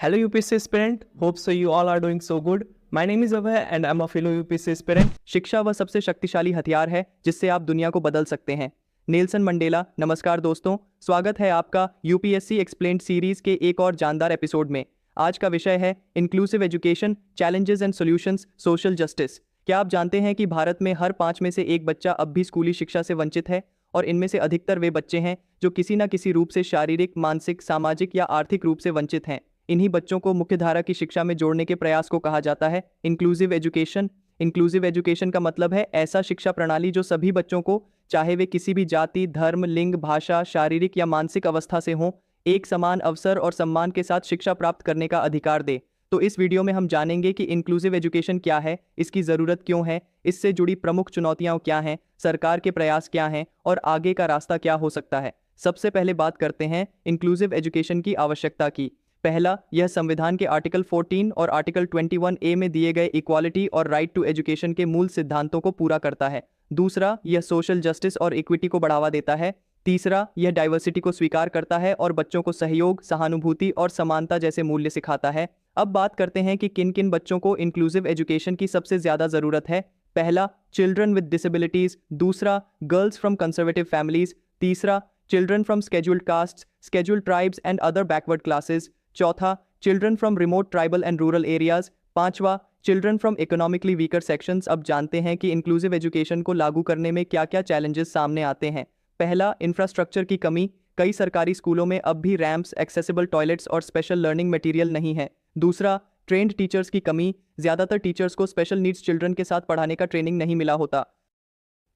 Hello UPSC aspirant, hope so you all are doing so good. My name is Abhay and I'm a fellow UPSC aspirant. शिक्षा वह सबसे शक्तिशाली हथियार है जिससे आप दुनिया को बदल सकते हैं। Nelson Mandela. नमस्कार दोस्तों, स्वागत है आपका यूपीएससी एक्सप्लेन्ड सीरीज के एक और जानदार एपिसोड में। आज का विषय है inclusive education, challenges and solutions, social justice. क्या आप जानते हैं कि भारत में हर 5 में से एक बच्चा अब भी स्कूली शिक्षा से वंचित है और इनमें से अधिकतर वे बच्चे हैं जो किसी न किसी रूप से शारीरिक, मानसिक, सामाजिक या आर्थिक रूप से वंचित हैं। इन्हीं बच्चों को मुख्यधारा की शिक्षा में जोड़ने के प्रयास को कहा जाता है इंक्लूसिव एजुकेशन। इंक्लूसिव एजुकेशन का मतलब है ऐसा शिक्षा प्रणाली जो सभी बच्चों को, चाहे वे किसी भी जाति, धर्म, लिंग, भाषा, शारीरिक या मानसिक अवस्था से हों, एक समान अवसर और सम्मान के साथ शिक्षा प्राप्त करने का अधिकार दे। तो इस वीडियो में हम जानेंगे कि इंक्लूसिव एजुकेशन क्या है, इसकी ज़रूरत क्यों है, इससे जुड़ी प्रमुख चुनौतियां क्या हैं, सरकार के प्रयास क्या हैं और आगे का रास्ता क्या हो सकता है। सबसे पहले बात करते हैं इंक्लूसिव एजुकेशन की आवश्यकता की। पहला, यह संविधान के आर्टिकल 14 और आर्टिकल 21A में दिए गए इक्वालिटी और राइट टू एजुकेशन के मूल सिद्धांतों को पूरा करता है। दूसरा, यह सोशल जस्टिस और इक्विटी को बढ़ावा देता है। तीसरा, यह डाइवर्सिटी को स्वीकार करता है और बच्चों को सहयोग, सहानुभूति और समानता जैसे मूल्य सिखाता है। अब बात करते हैं कि किन किन बच्चों को इंक्लूसिव एजुकेशन की सबसे ज्यादा जरूरत है। पहला, चिल्ड्रन विद डिसेबिलिटीज। दूसरा, गर्ल्स फ्रॉम कंजर्वेटिव फैमिलीज। तीसरा, children from scheduled castes, scheduled tribes and other backward classes. चौथा, children from remote tribal and rural areas. पांचवा, children from economically weaker sections. अब जानते हैं कि इंक्लूसिव एजुकेशन को लागू करने में क्या क्या चैलेंजेस सामने आते हैं। पहला, इंफ्रास्ट्रक्चर की कमी। कई सरकारी स्कूलों में अब भी रैंप्स, एक्सेसिबल टॉयलेट्स और स्पेशल लर्निंग मटेरियल नहीं है। दूसरा, ट्रेंड टीचर्स की कमी। ज़्यादातर टीचर्स को स्पेशल नीड्स चिल्ड्रन के साथ पढ़ाने का ट्रेनिंग नहीं मिला होता।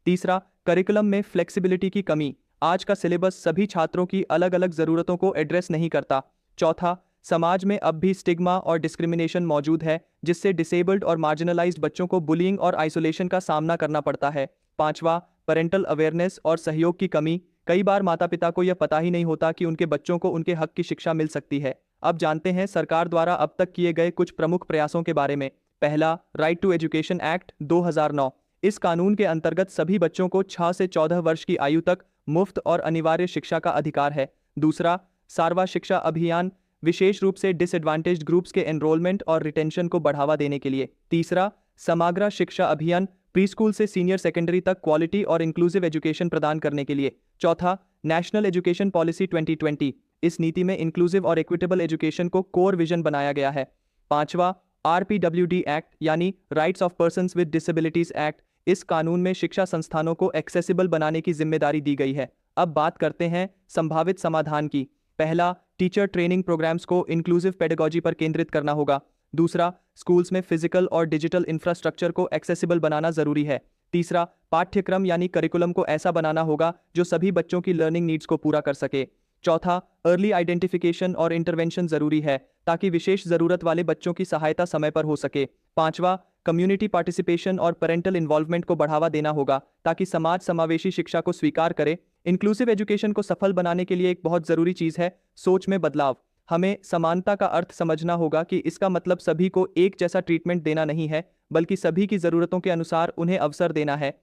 तीसरा, करिकुलम में फ्लेक्सिबिलिटी की कमी। आज का सिलेबस सभी छात्रों की अलग अलग ज़रूरतों को एड्रेस नहीं करता। चौथा, समाज में अब भी स्टिग्मा और डिस्क्रिमिनेशन मौजूद है जिससे डिसेबल्ड और मार्जिनलाइज्ड बच्चों को बुलिंग और आइसोलेशन का सामना करना पड़ता है। पांचवा, पेरेंटल अवेयरनेस और सहयोग की कमी। कई बार माता पिता को यह पता ही नहीं होता कि उनके बच्चों को उनके हक की शिक्षा मिल सकती है। अब जानते हैं सरकार द्वारा अब तक किए गए कुछ प्रमुख प्रयासों के बारे में। पहला, राइट टू एजुकेशन एक्ट 2009। इस कानून के अंतर्गत सभी बच्चों को 6 से 14 वर्ष की आयु तक मुफ्त और अनिवार्य शिक्षा का अधिकार है। दूसरा, सर्वा शिक्षा अभियान, विशेष रूप से डिसएडवांटेज्ड ग्रुप्स के एनरोलमेंट और रिटेंशन को बढ़ावा देने के लिए। तीसरा, समग्र शिक्षा अभियान, प्री स्कूल से सीनियर सेकेंडरी तक क्वालिटी और इंक्लूसिव एजुकेशन प्रदान करने के लिए। चौथा, नेशनल एजुकेशन पॉलिसी 2020। इस नीति में इंक्लूसिव और इक्विटेबल एजुकेशन को कोर विजन बनाया गया है। पांचवा, RPWD एक्ट यानी rights of persons with disabilities act. इस कानून में शिक्षा संस्थानों को एक्सेसिबल बनाने की जिम्मेदारी दी गई है। अब बात करते हैं संभावित समाधान की। पहला, टीचर ट्रेनिंग प्रोग्राम्स को इंक्लूसिव पेडागोजी पर केंद्रित करना होगा। दूसरा, स्कूल्स में फिजिकल और डिजिटल इंफ्रास्ट्रक्चर को एक्सेसिबल बनाना जरूरी है। तीसरा, पाठ्यक्रम यानी करिकुलम को ऐसा बनाना होगा जो सभी बच्चों की लर्निंग नीड्स को पूरा कर सके। चौथा, अर्ली आइडेंटिफिकेशन और इंटरवेंशन जरूरी है ताकि विशेष जरूरत वाले बच्चों की सहायता समय पर हो सके। पांचवा, कम्युनिटी पार्टिसिपेशन और पेरेंटल इन्वॉल्वमेंट को बढ़ावा देना होगा ताकि समाज समावेशी शिक्षा को स्वीकार करे। इंक्लूसिव एजुकेशन को सफल बनाने के लिए एक बहुत जरूरी चीज है सोच में बदलाव। हमें समानता का अर्थ समझना होगा कि इसका मतलब सभी को एक जैसा ट्रीटमेंट देना नहीं है, बल्कि सभी की जरूरतों के अनुसार उन्हें अवसर देना है।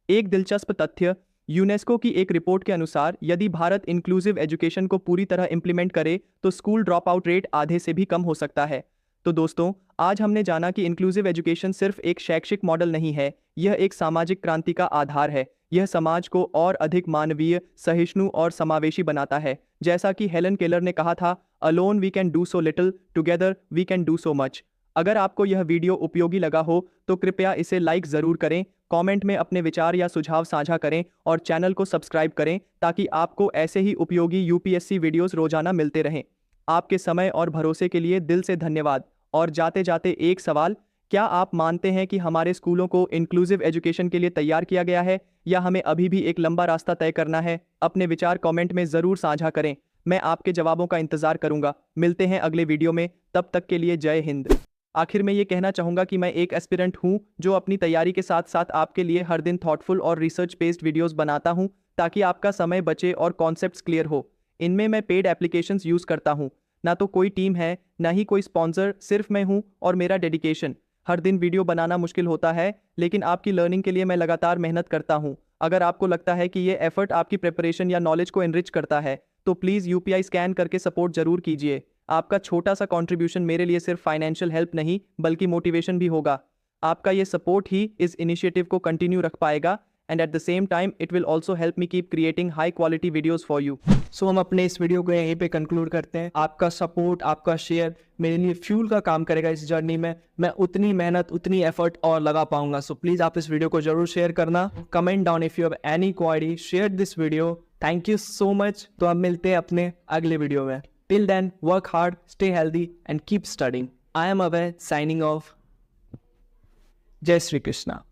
एक दिलचस्प तथ्य, यूनेस्को की एक रिपोर्ट के अनुसार यदि भारत इंक्लूसिव एजुकेशन को पूरी तरह इंप्लीमेंट करे तो स्कूल ड्रॉप आउट रेट आधे से भी कम हो सकता है। तो दोस्तों, आज हमने जाना कि इंक्लूसिव एजुकेशन सिर्फ एक शैक्षिक मॉडल नहीं है, यह एक सामाजिक क्रांति का आधार है। यह समाज को और अधिक मानवीय, सहिष्णु और समावेशी बनाता है। जैसा कि हेलन केलर ने कहा था, alone we can do so little, together we can do so much. अगर आपको यह वीडियो उपयोगी लगा हो तो कृपया इसे लाइक ज़रूर करें, कमेंट में अपने विचार या सुझाव साझा करें और चैनल को सब्सक्राइब करें ताकि आपको ऐसे ही उपयोगी यूपीएससी वीडियोस रोजाना मिलते रहें। आपके समय और भरोसे के लिए दिल से धन्यवाद। और जाते जाते एक सवाल, क्या आप मानते हैं कि हमारे स्कूलों को इंक्लूसिव एजुकेशन के लिए तैयार किया गया है या हमें अभी भी एक लंबा रास्ता तय करना है? अपने विचार कमेंट में ज़रूर साझा करें, मैं आपके जवाबों का इंतजार करूंगा। मिलते हैं अगले वीडियो में, तब तक के लिए जय हिंद। आखिर में ये कहना चाहूँगा कि मैं एक एस्पिरेंट हूँ जो अपनी तैयारी के साथ साथ आपके लिए हर दिन थॉटफुल और रिसर्च बेस्ड वीडियोस बनाता हूँ ताकि आपका समय बचे और कॉन्सेप्ट्स क्लियर हो। इनमें मैं पेड एप्लीकेशंस यूज़ करता हूँ, ना तो कोई टीम है, ना ही कोई स्पॉन्सर, सिर्फ मैं हूँ और मेरा डेडिकेशन। हर दिन वीडियो बनाना मुश्किल होता है, लेकिन आपकी लर्निंग के लिए मैं लगातार मेहनत करता हूँ। अगर आपको लगता है कि ये एफर्ट आपकी प्रिपरेशन या नॉलेज को एनरिच करता है तो प्लीज़ यूपीआई स्कैन करके सपोर्ट जरूर कीजिए। आपका छोटा सा कंट्रीब्यूशन मेरे लिए सिर्फ फाइनेंशियल हेल्प नहीं बल्कि मोटिवेशन भी होगा। आपका ये सपोर्ट ही इस इनिशिएटिव को कंटिन्यू रख पाएगा and at the same time it will also help me keep creating high quality videos for you. So हम अपने इस वीडियो को यहीं पे कंक्लूड करते हैं। आपका सपोर्ट, आपका शेयर मेरे लिए फ्यूल का काम करेगा इस जर्नी में। मैं उतनी मेहनत, उतनी एफर्ट और लगा पाऊंगा। सो प्लीज़ आप इस वीडियो को जरूर शेयर करना। Comment down if you have any query, share this video. Thank you so much. तो अब मिलते हैं अपने अगले वीडियो में। Till then work hard, stay healthy and keep studying. I am Abhay signing off. Jai Shri Krishna.